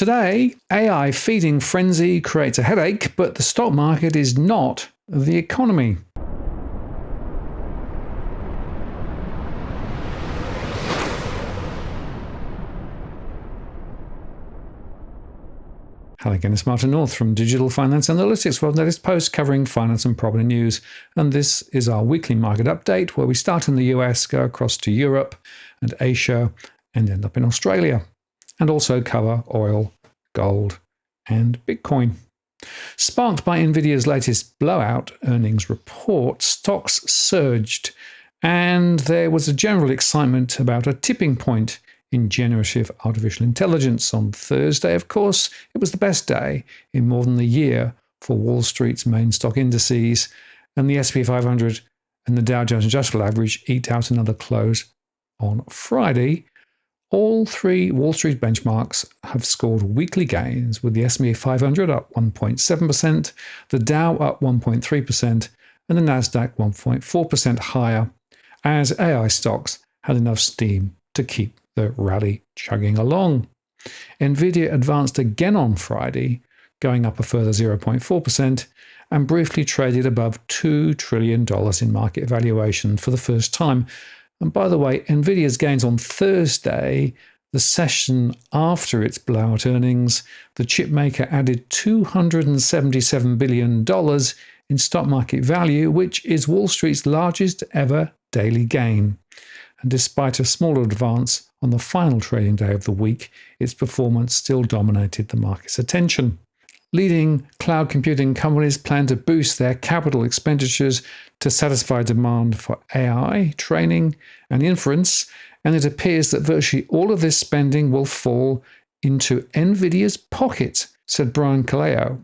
Today, AI feeding frenzy creates a headache, but the stock market is not the economy. Hello again, it's Martin North from Digital Finance Analytics, world's latest post covering finance and property news. And this is our weekly market update where we start in the US, go across to Europe and Asia, and end up in Australia. And also cover oil, gold, and Bitcoin. Sparked by Nvidia's latest blowout earnings report, stocks surged, and there was a general excitement about a tipping point in generative artificial intelligence. On Thursday, of course, it was the best day in more than a year for Wall Street's main stock indices, and the S&P 500 and the Dow Jones Industrial Average eked out another close on Friday. All three Wall Street benchmarks have scored weekly gains, with the S&P 500 up 1.7%, the Dow up 1.3%, and the Nasdaq 1.4% higher, as AI stocks had enough steam to keep the rally chugging along. Nvidia advanced again on Friday, going up a further 0.4%, and briefly traded above $2 trillion in market valuation for the first time. And by the way, Nvidia's gains on Thursday, the session after its blowout earnings, the chipmaker added $277 billion in stock market value, which is Wall Street's largest ever daily gain. And despite a smaller advance on the final trading day of the week, its performance still dominated the market's attention. Leading cloud computing companies plan to boost their capital expenditures to satisfy demand for AI, training, and inference, and it appears that virtually all of this spending will fall into Nvidia's pocket, said Brian Kaleo,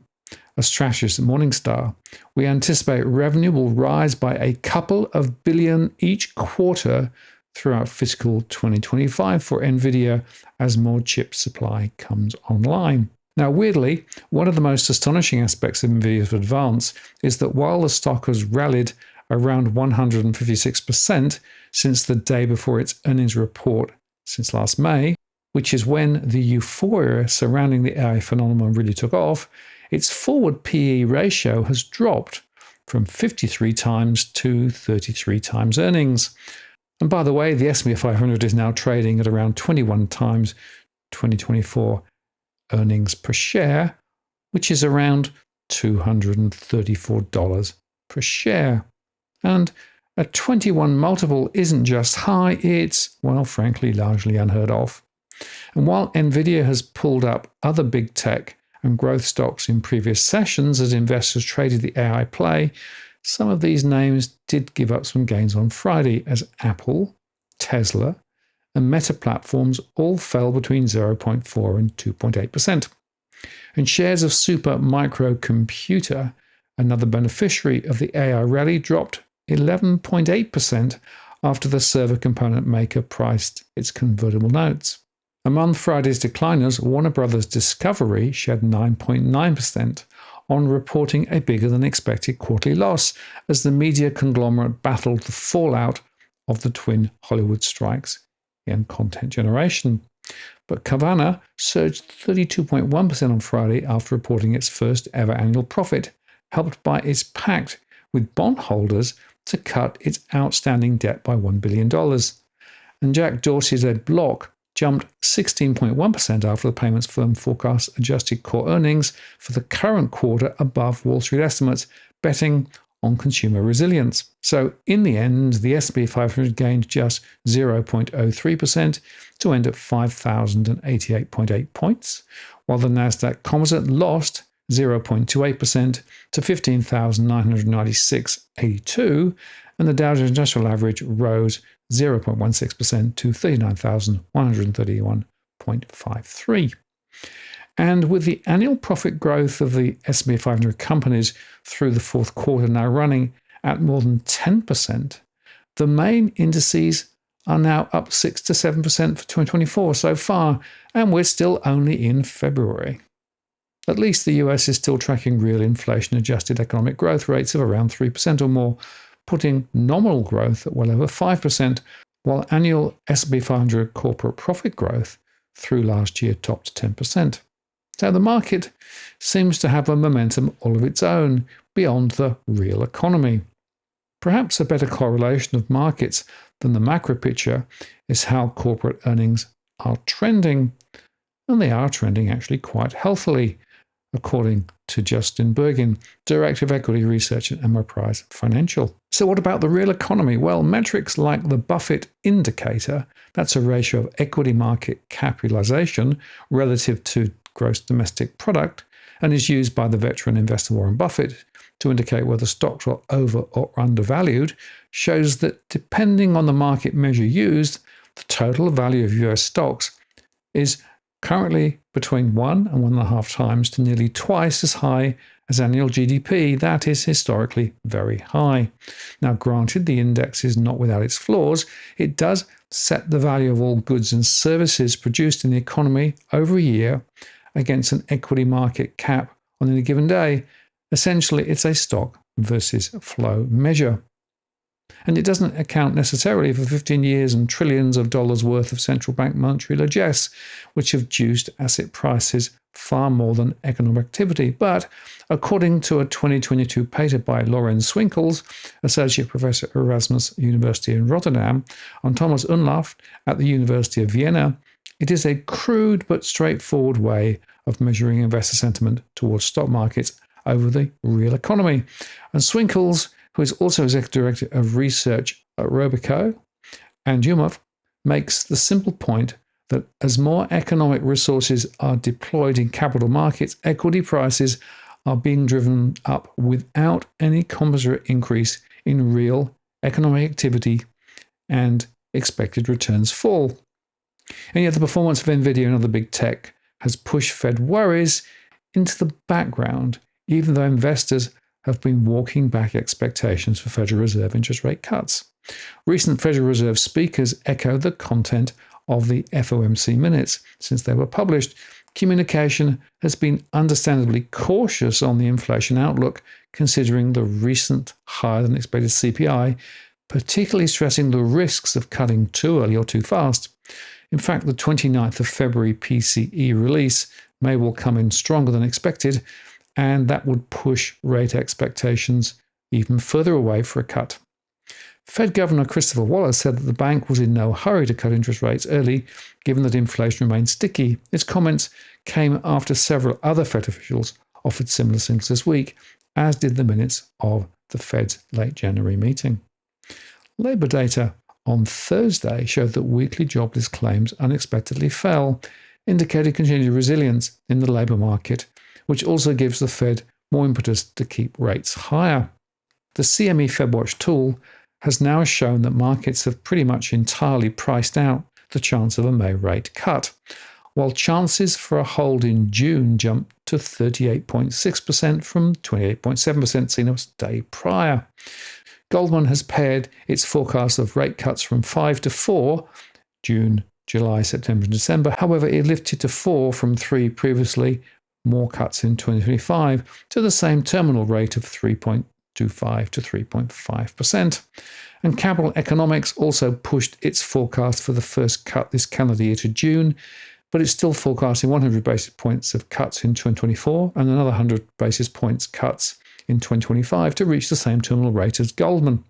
a strategist at Morningstar. We anticipate revenue will rise by a couple of billion each quarter throughout fiscal 2025 for Nvidia as more chip supply comes online. Now, weirdly, one of the most astonishing aspects of Nvidia's advance is that while the stock has rallied around 156% since the day before its earnings report since last May, which is when the euphoria surrounding the AI phenomenon really took off, its forward PE ratio has dropped from 53 times to 33 times earnings. And by the way, the S&P 500 is now trading at around 21 times 2024 earnings per share, which is around $234 per share. And a 21 multiple isn't just high, it's, well, frankly, largely unheard of. And while Nvidia has pulled up other big tech and growth stocks in previous sessions as investors traded the AI play, some of these names did give up some gains on Friday as Apple, Tesla, and Meta platforms all fell between 0.4 and 2.8%. And shares of Super Microcomputer, another beneficiary of the AI rally, dropped 11.8% after the server component maker priced its convertible notes. Among Friday's decliners, Warner Brothers Discovery shed 9.9% on reporting a bigger than expected quarterly loss as the media conglomerate battled the fallout of the twin Hollywood strikes in content generation. But Carvana surged 32.1% on Friday after reporting its first ever annual profit, helped by its pact with bondholders to cut its outstanding debt by $1 billion. And Jack Dorsey's Block jumped 16.1% after the payments firm forecast adjusted core earnings for the current quarter above Wall Street estimates, betting on consumer resilience. So in the end, the S&P 500 gained just 0.03% to end at 5,088.8 points, while the Nasdaq Composite lost 0.28% to 15,996.82, and the Dow Jones Industrial Average rose 0.16% to 39,131.53. And with the annual profit growth of the S&P 500 companies through the fourth quarter now running at more than 10%, the main indices are now up 6 to 7% for 2024 so far, and we're still only in February. At least the US is still tracking real inflation-adjusted economic growth rates of around 3% or more, putting nominal growth at well over 5%, while annual S&P 500 corporate profit growth through last year topped 10%. So the market seems to have a momentum all of its own beyond the real economy. Perhaps a better correlation of markets than the macro picture is how corporate earnings are trending. And they are trending actually quite healthily, according to Justin Bergin, Director of Equity Research at Enterprise Financial. So what about the real economy? Well, metrics like the Buffett indicator, that's a ratio of equity market capitalization relative to gross domestic product, and is used by the veteran investor Warren Buffett to indicate whether stocks are over or undervalued, shows that depending on the market measure used, the total value of US stocks is currently between 1 and 1.5 times to nearly twice as high as annual GDP. That is historically very high. Now, granted, the index is not without its flaws. It does set the value of all goods and services produced in the economy over a year against an equity market cap on any given day. Essentially, it's a stock versus flow measure. And it doesn't account necessarily for 15 years and trillions of dollars worth of central bank monetary largesse, which have juiced asset prices far more than economic activity. But according to a 2022 paper by Lorenz Swinkels, Associate Professor at Erasmus University in Rotterdam, and Thomas Unlaff at the University of Vienna, it is a crude but straightforward way of measuring investor sentiment towards stock markets over the real economy. And Swinkels, who is also Executive Director of Research at Robeco and UMOF, makes the simple point that as more economic resources are deployed in capital markets, equity prices are being driven up without any commensurate increase in real economic activity, and expected returns fall. And yet the performance of Nvidia and other big tech has pushed Fed worries into the background, even though investors have been walking back expectations for Federal Reserve interest rate cuts. Recent Federal Reserve speakers echo the content of the FOMC minutes since they were published. Communication has been understandably cautious on the inflation outlook, considering the recent higher than expected CPI, particularly stressing the risks of cutting too early or too fast. In fact, the 29th of February PCE release may well come in stronger than expected, and that would push rate expectations even further away for a cut. Fed Governor Christopher Waller said that the bank was in no hurry to cut interest rates early, given that inflation remained sticky. His comments came after several other Fed officials offered similar signals this week, as did the minutes of the Fed's late January meeting. Labour data on Thursday showed that weekly jobless claims unexpectedly fell, indicating continued resilience in the labour market, which also gives the Fed more impetus to keep rates higher. The CME FedWatch tool has now shown that markets have pretty much entirely priced out the chance of a May rate cut, while chances for a hold in June jumped to 38.6% from 28.7% seen a day prior. Goldman has pared its forecast of rate cuts from 5 to 4, June, July, September, and December. However, it lifted to 4 from 3 previously, more cuts in 2025, to the same terminal rate of 3.25 to 3.5%. And Capital Economics also pushed its forecast for the first cut this calendar year to June, but it's still forecasting 100 basis points of cuts in 2024 and another 100 basis points cuts in 2025 to reach the same terminal rate as Goldman.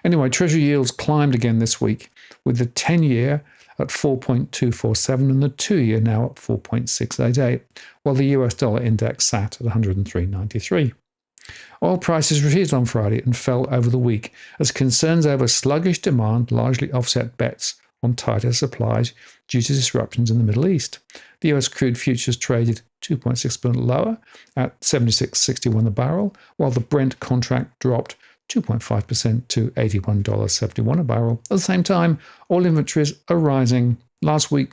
Anyway, Treasury yields climbed again this week, with the 10-year at 4.247 and the 2-year now at 4.688, while the US dollar index sat at 103.93. Oil prices receded on Friday and fell over the week as concerns over sluggish demand largely offset bets on tighter supplies due to disruptions in the Middle East. The US crude futures traded 2.6% lower at $76.61 a barrel, while the Brent contract dropped 2.5% to $81.71 a barrel. At the same time, oil inventories are rising. Last week,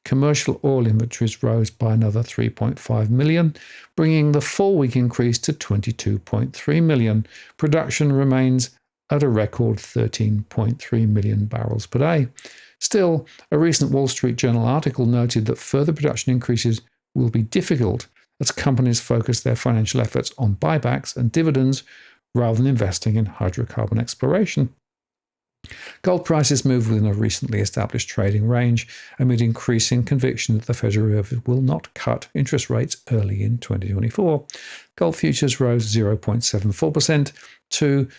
commercial oil inventories rose by another 3.5 million, bringing the 4-week increase to 22.3 million. Production remains at a record 13.3 million barrels per day. Still, a recent Wall Street Journal article noted that further production increases will be difficult as companies focus their financial efforts on buybacks and dividends rather than investing in hydrocarbon exploration. Gold prices moved within a recently established trading range amid increasing conviction that the Federal Reserve will not cut interest rates early in 2024. Gold futures rose 0.74% to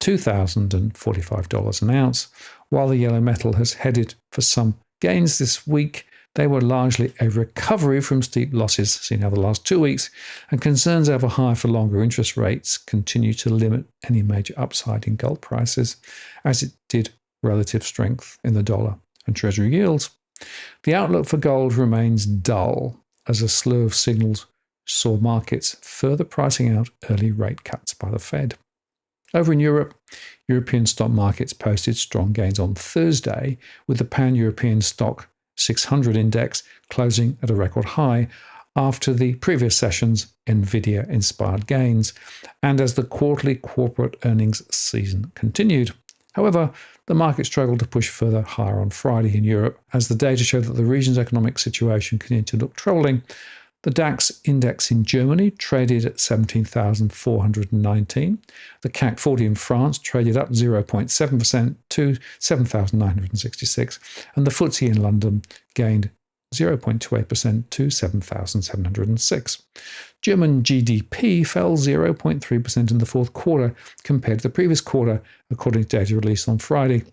$2,045 an ounce. While the yellow metal has headed for some gains this week, they were largely a recovery from steep losses seen over the last 2 weeks, and concerns over higher for longer interest rates continue to limit any major upside in gold prices, as it did relative strength in the dollar and Treasury yields. The outlook for gold remains dull, as a slew of signals saw markets further pricing out early rate cuts by the Fed. Over in Europe, European stock markets posted strong gains on Thursday, with the Pan-European Stock 600 index closing at a record high after the previous session's Nvidia-inspired gains, and as the quarterly corporate earnings season continued. However, the market struggled to push further higher on Friday in Europe, as the data showed that the region's economic situation continued to look troubling. The DAX index in Germany traded at 17,419. The CAC 40 in France traded up 0.7% to 7,966. And the FTSE in London gained 0.28% to 7,706. German GDP fell 0.3% in the fourth quarter compared to the previous quarter, according to data released on Friday.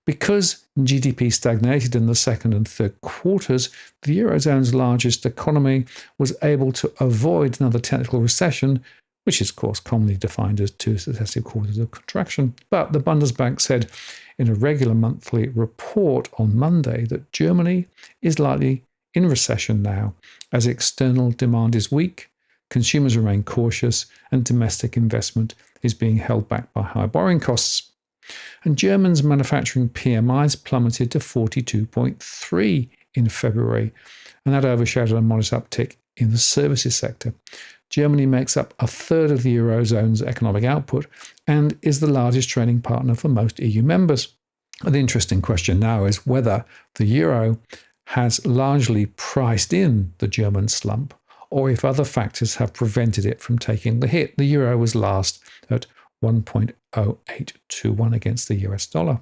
Because GDP stagnated in the second and third quarters, the Eurozone's largest economy was able to avoid another technical recession, which is, of course, commonly defined as 2 successive quarters of contraction. But the Bundesbank said in a regular monthly report on Monday that Germany is likely in recession now, as external demand is weak, consumers remain cautious, and domestic investment is being held back by high borrowing costs. And Germany's manufacturing PMIs plummeted to 42.3 in February, and that overshadowed a modest uptick in the services sector. Germany makes up a third of the Eurozone's economic output and is the largest trading partner for most EU members. The interesting question now is whether the euro has largely priced in the German slump, or if other factors have prevented it from taking the hit. The euro was last at 1.0821 against the US dollar.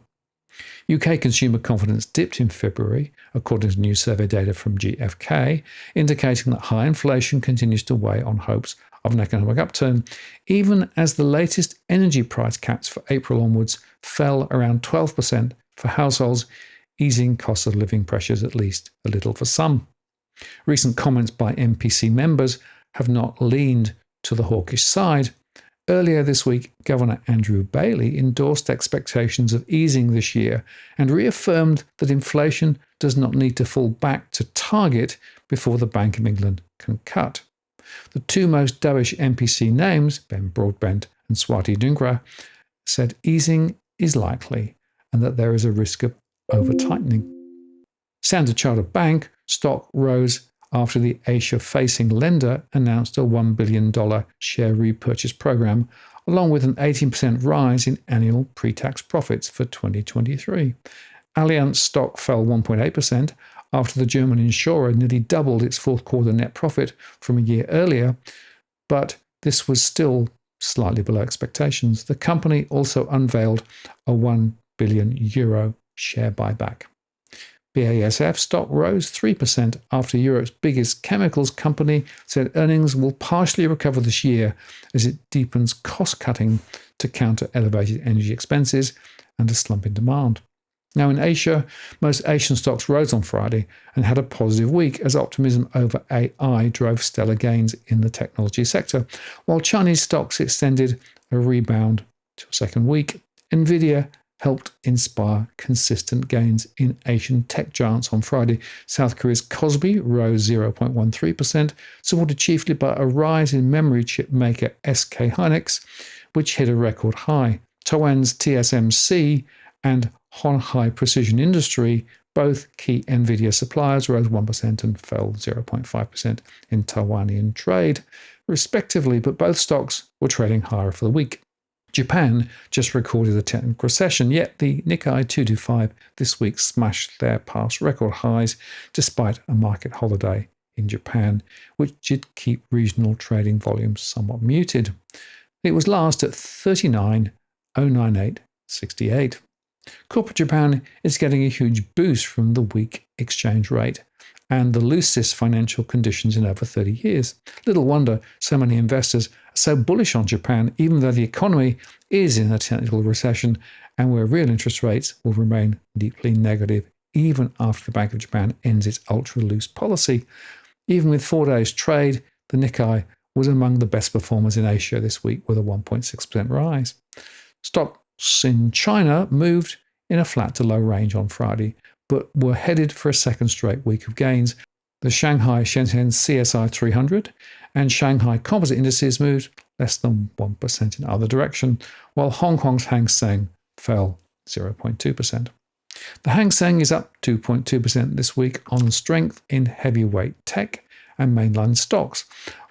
UK consumer confidence dipped in February, according to new survey data from GfK, indicating that high inflation continues to weigh on hopes of an economic upturn, even as the latest energy price caps for April onwards fell around 12% for households, easing cost of living pressures at least a little for some. Recent comments by MPC members have not leaned to the hawkish side. Earlier this week, Governor Andrew Bailey endorsed expectations of easing this year and reaffirmed that inflation does not need to fall back to target before the Bank of England can cut. The two most dovish MPC names, Ben Broadbent and Swati Dhingra, said easing is likely and that there is a risk of over-tightening. Standard Chartered Bank stock rose after the Asia-facing lender announced a $1 billion share repurchase program, along with an 18% rise in annual pre-tax profits for 2023. Allianz stock fell 1.8% after the German insurer nearly doubled its fourth quarter net profit from a year earlier, but this was still slightly below expectations. The company also unveiled a €1 billion share buyback. BASF stock rose 3% after Europe's biggest chemicals company said earnings will partially recover this year as it deepens cost-cutting to counter elevated energy expenses and a slump in demand. Now in Asia, most Asian stocks rose on Friday and had a positive week as optimism over AI drove stellar gains in the technology sector, while Chinese stocks extended a rebound to a second week. Nvidia helped inspire consistent gains in Asian tech giants on Friday. South Korea's Kospi rose 0.13%, supported chiefly by a rise in memory chip maker SK Hynix, which hit a record high. Taiwan's TSMC and Honhai Precision Industry, both key Nvidia suppliers, rose 1% and fell 0.5% in Taiwanian trade, respectively, but both stocks were trading higher for the week. Japan just recorded a technical recession, yet the Nikkei 225 this week smashed their past record highs despite a market holiday in Japan, which did keep regional trading volumes somewhat muted. It was last at 39,098.68. Corporate Japan is getting a huge boost from the weak exchange rate and the loosest financial conditions in over 30 years. Little wonder so many investors are so bullish on Japan, even though the economy is in a technical recession and where real interest rates will remain deeply negative even after the Bank of Japan ends its ultra-loose policy. Even with 4 days trade, the Nikkei was among the best performers in Asia this week with a 1.6% rise. Stocks in China moved in a flat to low range on Friday, but were headed for a second straight week of gains. The Shanghai Shenzhen CSI 300 and Shanghai composite indices moved less than 1% in either direction, while Hong Kong's Hang Seng fell 0.2%. The Hang Seng is up 2.2% this week on strength in heavyweight tech and mainline stocks,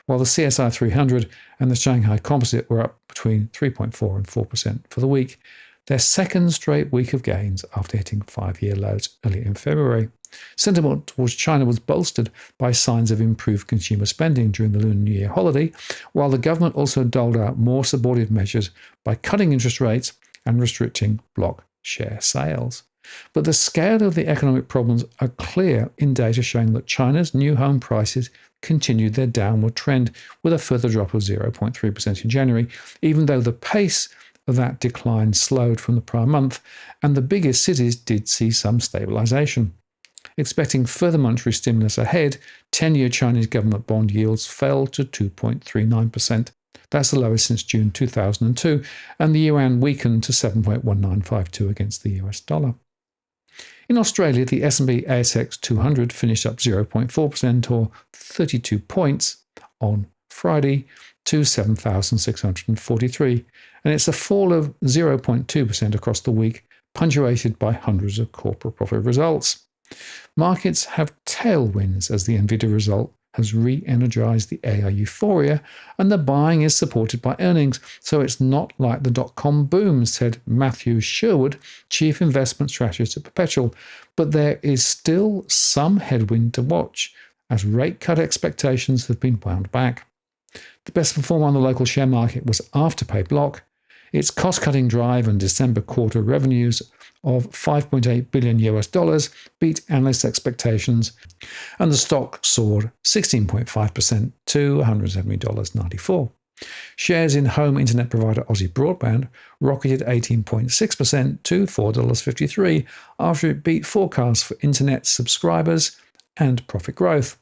while the CSI 300 and the Shanghai composite were up between 3.4% and 4% for the week, their second straight week of gains after hitting 5-year lows early in February. Sentiment towards China was bolstered by signs of improved consumer spending during the Lunar New Year holiday, while the government also doled out more supportive measures by cutting interest rates and restricting block share sales. But the scale of the economic problems are clear in data showing that China's new home prices continued their downward trend with a further drop of 0.3% in January, even though the pace of that decline slowed from the prior month, and the biggest cities did see some stabilization. Expecting further monetary stimulus ahead, 10-year Chinese government bond yields fell to 2.39%. That's the lowest since June 2002, and the yuan weakened to 7.1952 against the US dollar. In Australia, the S&P ASX 200 finished up 0.4% or 32 points on Friday to 7,643, and it's a fall of 0.2% across the week, punctuated by hundreds of corporate profit results. Markets have tailwinds as the Nvidia result has re-energized the AI euphoria, and the buying is supported by earnings, so it's not like the dot-com boom, said Matthew Sherwood, Chief Investment Strategist at Perpetual, but there is still some headwind to watch as rate cut expectations have been wound back. The best performer on the local share market was Afterpay Block. Its cost-cutting drive and December quarter revenues of $5.8 billion beat analyst expectations, and the stock soared 16.5% to $170.94. Shares in home internet provider Aussie Broadband rocketed 18.6% to $4.53 after it beat forecasts for internet subscribers and profit growth.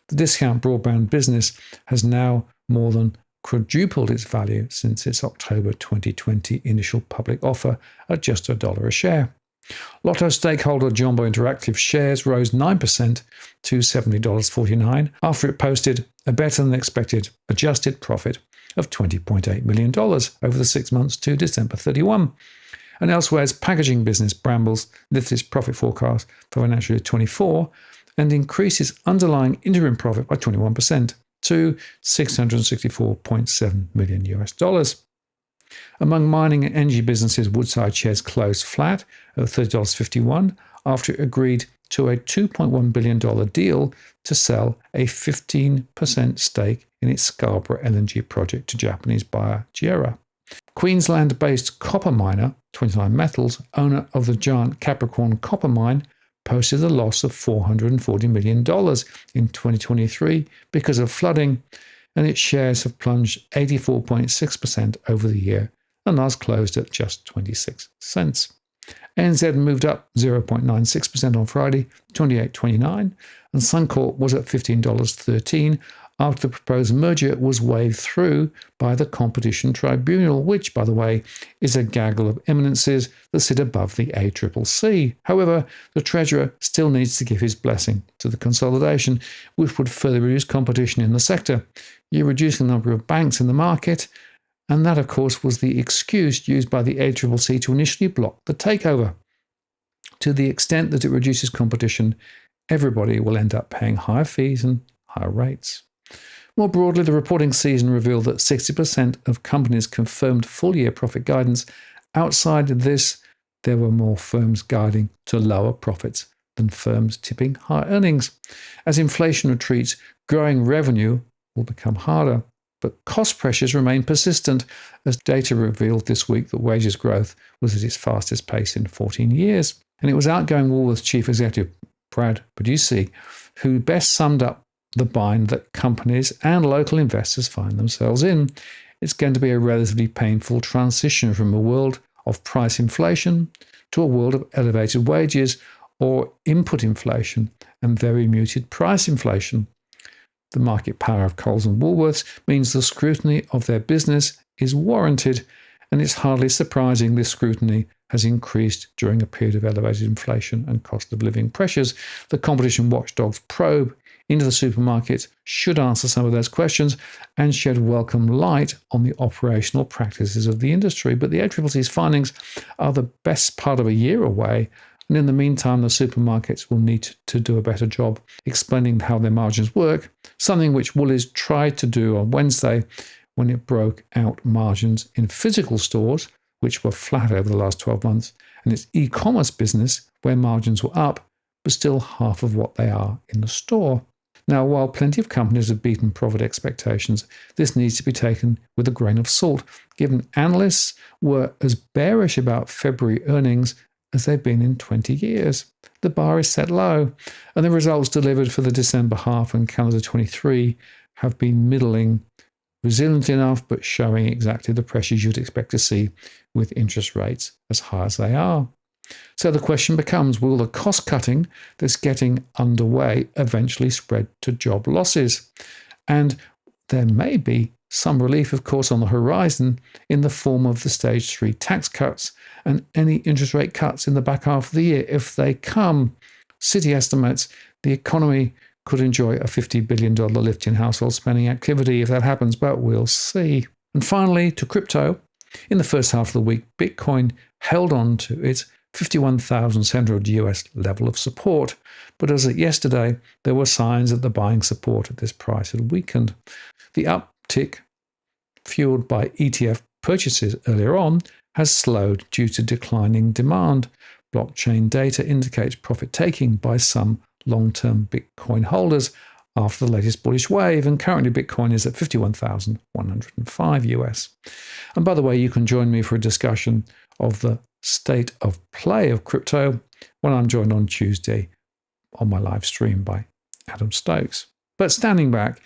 The discount broadband business has now more than quadrupled its value since its October 2020 initial public offer at just $1 a share. Lotto stakeholder Jumbo Interactive shares rose 9% to $70.49 after it posted a better-than-expected adjusted profit of $20.8 million over the 6 months to December 31. And elsewhere's packaging business Brambles lifted its profit forecast for financial year 24 and increased its underlying interim profit by 21%. to $664.7 million. Among mining and energy businesses, Woodside shares closed flat at $30.51 after it agreed to a $2.1 billion deal to sell a 15% stake in its Scarborough LNG project to Japanese buyer JERA. Queensland-based copper miner 29Metals, owner of the giant Capricorn copper mine, posted a loss of $440 million in 2023 because of flooding, and its shares have plunged 84.6% over the year and thus closed at just 26 cents. NZ moved up 0.96% on Friday, 28.29, and Suncorp was at $15.13 after the proposed merger was waved through by the Competition Tribunal, which, by the way, is a gaggle of eminences that sit above the ACCC. However, the Treasurer still needs to give his blessing to the consolidation, which would further reduce competition in the sector. You reduce the number of banks in the market, and that, of course, was the excuse used by the ACCC to initially block the takeover. To the extent that it reduces competition, everybody will end up paying higher fees and higher rates. More broadly, the reporting season revealed that 60% of companies confirmed full-year profit guidance. Outside of this, there were more firms guiding to lower profits than firms tipping high earnings. As inflation retreats, growing revenue will become harder. But cost pressures remain persistent, as data revealed this week that wages growth was at its fastest pace in 14 years. And it was outgoing Woolworths Chief Executive Brad Budussi who best summed up the bind that companies and local investors find themselves in. It's going to be a relatively painful transition from a world of price inflation to a world of elevated wages or input inflation and very muted price inflation. The market power of Coles and Woolworths means the scrutiny of their business is warranted, and it's hardly surprising this scrutiny has increased during a period of elevated inflation and cost of living pressures. The competition watchdog's probe into the supermarkets should answer some of those questions and shed welcome light on the operational practices of the industry. But the ACCC's findings are the best part of a year away, and in the meantime, the supermarkets will need to do a better job explaining how their margins work, something which Woolies tried to do on Wednesday when it broke out margins in physical stores, which were flat over the last 12 months, and its e-commerce business, where margins were up, but still half of what they are in the store. Now, while plenty of companies have beaten profit expectations, this needs to be taken with a grain of salt, given analysts were as bearish about February earnings as they've been in 20 years. The bar is set low, and the results delivered for the December half and calendar 23 have been middling, resilient enough, but showing exactly the pressures you'd expect to see with interest rates as high as they are. So the question becomes, will the cost cutting that's getting underway eventually spread to job losses? And there may be some relief, of course, on the horizon in the form of the stage 3 tax cuts and any interest rate cuts in the back half of the year. If they come, Citi estimates the economy could enjoy a $50 billion lift in household spending activity if that happens, but we'll see. And finally, to crypto. In the first half of the week, Bitcoin held on to its 51,700 US level of support. But as of yesterday, there were signs that the buying support at this price had weakened. The uptick, fueled by ETF purchases earlier on, has slowed due to declining demand. Blockchain data indicates profit-taking by some long-term Bitcoin holders after the latest bullish wave, and currently Bitcoin is at 51,105 US. And by the way, you can join me for a discussion of the state of play of crypto when I'm joined on Tuesday on my live stream by Adam Stokes. But standing back,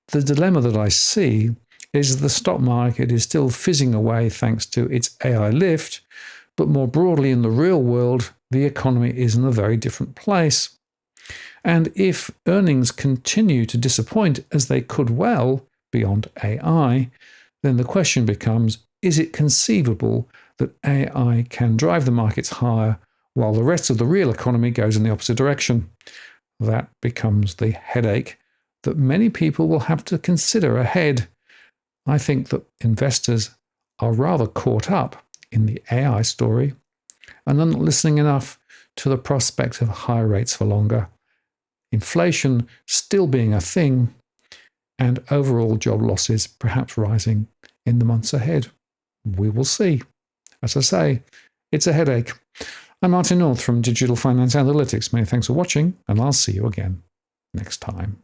the dilemma that I see is the stock market is still fizzing away thanks to its AI lift, but more broadly in the real world, the economy is in a very different place. And if earnings continue to disappoint, as they could well beyond AI, then the question becomes, is it conceivable that AI can drive the markets higher while the rest of the real economy goes in the opposite direction? That becomes the headache that many people will have to consider ahead. I think that investors are rather caught up in the AI story and are not listening enough to the prospect of higher rates for longer, inflation still being a thing, and overall job losses perhaps rising in the months ahead. We will see. As I say, it's a headache. I'm Martin North from Digital Finance Analytics. Many thanks for watching, and I'll see you again next time.